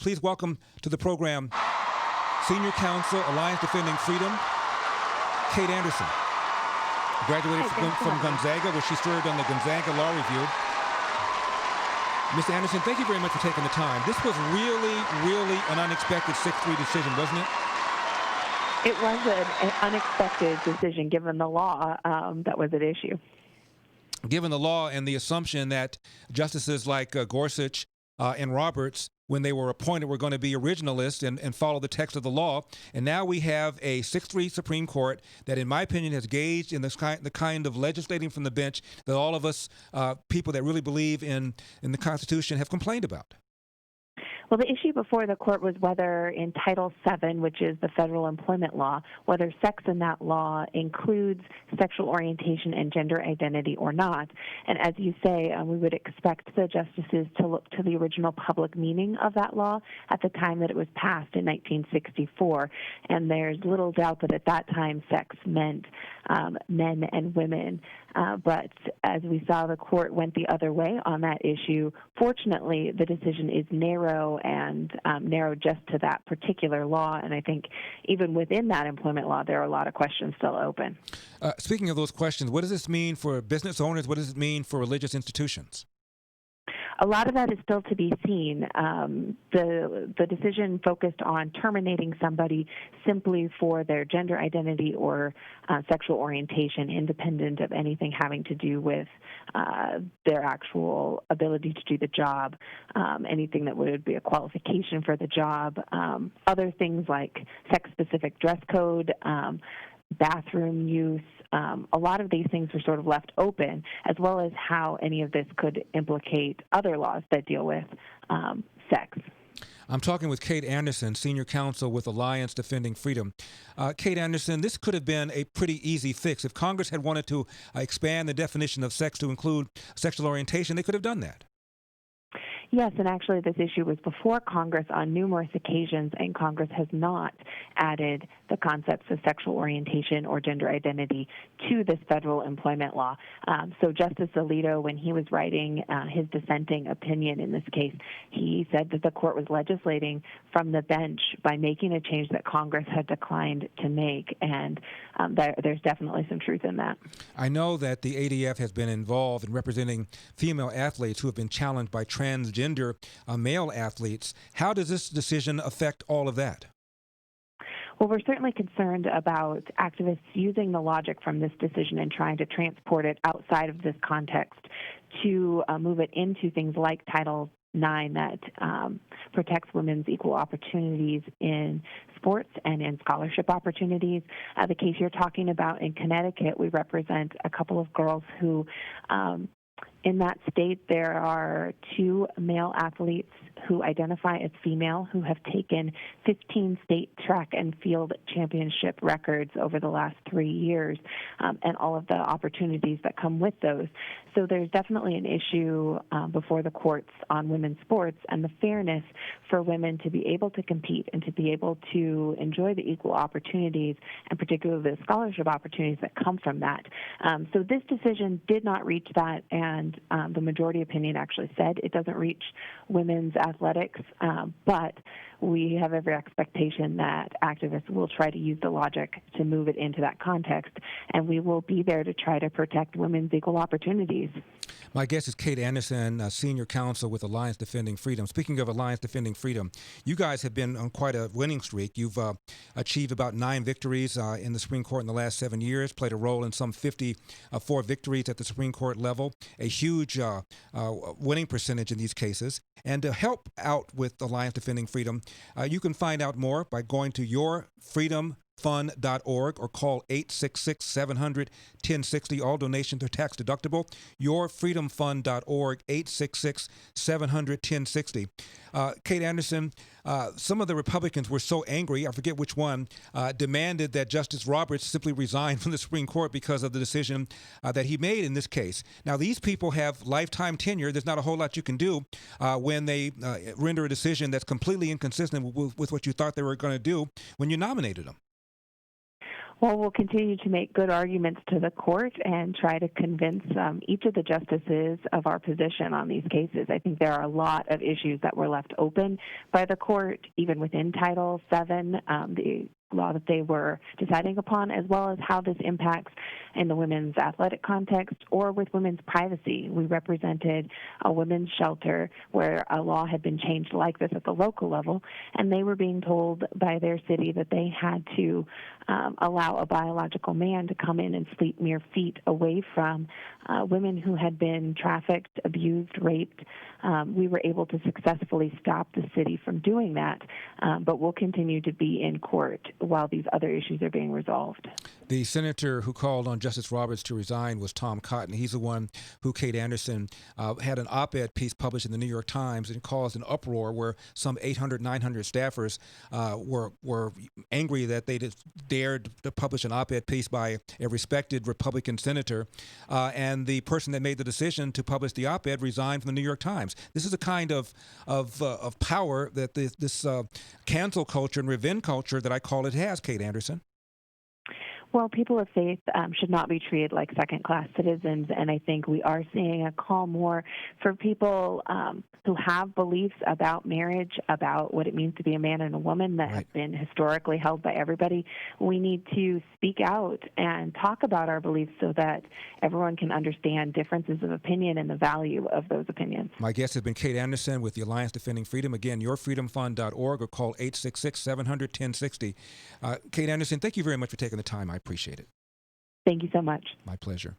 Please welcome to the program Senior Counsel, Alliance Defending Freedom, Kate Anderson. Graduated from Gonzaga, where she served on the Gonzaga Law Review. Ms. Anderson, thank you very much for taking the time. This was really an unexpected 6-3 decision, wasn't it? It was an unexpected decision given the law that was at issue. Given the law and the assumption that justices like Gorsuch and Roberts, when they were appointed, were going to be originalists and follow the text of the law. And now we have a 6-3 Supreme Court that, in my opinion, has gauged in the kind of legislating from the bench that all of us people that really believe in the Constitution have complained about. Well, the issue before the court was whether in Title VII, which is the federal employment law, whether sex in that law includes sexual orientation and gender identity or not. And as you say, we would expect the justices to look to the original public meaning of that law at the time that it was passed in 1964. And there's little doubt that at that time sex meant men and women. But as we saw, the court went the other way on that issue. Fortunately, the decision is narrow and narrowed just to that particular law. And I think even within that employment law, there are a lot of questions still open. Speaking of those questions, what does this mean for business owners? What does it mean for religious institutions? A lot of that is still to be seen. The decision focused on terminating somebody simply for their gender identity or sexual orientation, independent of anything having to do with their actual ability to do the job, anything that would be a qualification for the job. Other things like sex-specific dress code, bathroom use, a lot of these things were sort of left open, as well as how any of this could implicate other laws that deal with sex. I'm talking with Kate Anderson, Senior Counsel with Alliance Defending Freedom. Kate Anderson, this could have been a pretty easy fix. If Congress had wanted to expand the definition of sex to include sexual orientation, they could have done that. Yes, and actually this issue was before Congress on numerous occasions, and Congress has not added the concepts of sexual orientation or gender identity to this federal employment law. So Justice Alito, when he was writing his dissenting opinion in this case, he said that the court was legislating from the bench by making a change that Congress had declined to make, and there's definitely some truth in that. I know that the ADF has been involved in representing female athletes who have been challenged by transgender male athletes. How does this decision affect all of that? Well, we're certainly concerned about activists using the logic from this decision and trying to transport it outside of this context to move it into things like Title IX that protects women's equal opportunities in sports and in scholarship opportunities. The case you're talking about in Connecticut, we represent a couple of girls who in that state, there are 2 male athletes who identify as female who have taken 15 state track and field championship records over the last 3 years, and all of the opportunities that come with those. So there's definitely an issue before the courts on women's sports and the fairness for women to be able to compete and to be able to enjoy the equal opportunities, and particularly the scholarship opportunities that come from that. So this decision did not reach that, and the majority opinion actually said it doesn't reach women's athletics, but we have every expectation that activists will try to use the logic to move it into that context, and we will be there to try to protect women's equal opportunities. My guest is Kate Anderson, Senior Counsel with Alliance Defending Freedom. Speaking of Alliance Defending Freedom, you guys have been on quite a winning streak. You've achieved about 9 victories in the Supreme Court in the last 7 years, played a role in some 54 victories at the Supreme Court level, a huge winning percentage in these cases. And to help out with Alliance Defending Freedom, you can find out more by going to yourfreedomfund.org or call 866-700-1060. All donations are tax deductible. Yourfreedomfund.org, 866-700-1060. Kate Anderson, some of the Republicans were so angry, I forget which one, demanded that Justice Roberts simply resign from the Supreme Court because of the decision that he made in this case. Now, these people have lifetime tenure. There's not a whole lot you can do when they render a decision that's completely inconsistent with what you thought they were going to do when you nominated them. Well, we'll continue to make good arguments to the court and try to convince each of the justices of our position on these cases. I think there are a lot of issues that were left open by the court, even within Title VII, the law that they were deciding upon, as well as how this impacts in the women's athletic context or with women's privacy. We represented a women's shelter where a law had been changed like this at the local level, and they were being told by their city that they had to allow a biological man to come in and sleep mere feet away from women who had been trafficked, abused, raped. We were able to successfully stop the city from doing that, but we'll continue to be in court while these other issues are being resolved. The senator who called on Justice Roberts to resign was Tom Cotton. He's the one who Kate Anderson had an op-ed piece published in the New York Times and caused an uproar where some 800, 900 staffers were angry that they dared to publish an op-ed piece by a respected Republican senator, and the person that made the decision to publish the op-ed resigned from the New York Times. This is a kind of power that this cancel culture and revenge culture that I call it has, Kate Anderson. Well, people of faith should not be treated like second-class citizens, and I think we are seeing a call more for people who have beliefs about marriage, about what it means to be a man and a woman that have been historically held by everybody. We need to speak out and talk about our beliefs so that everyone can understand differences of opinion and the value of those opinions. My guest has been Kate Anderson with the Alliance Defending Freedom. Again, yourfreedomfund.org or call 866-700-1060. Kate Anderson, thank you very much for taking the time. I appreciate it. Thank you so much. My pleasure.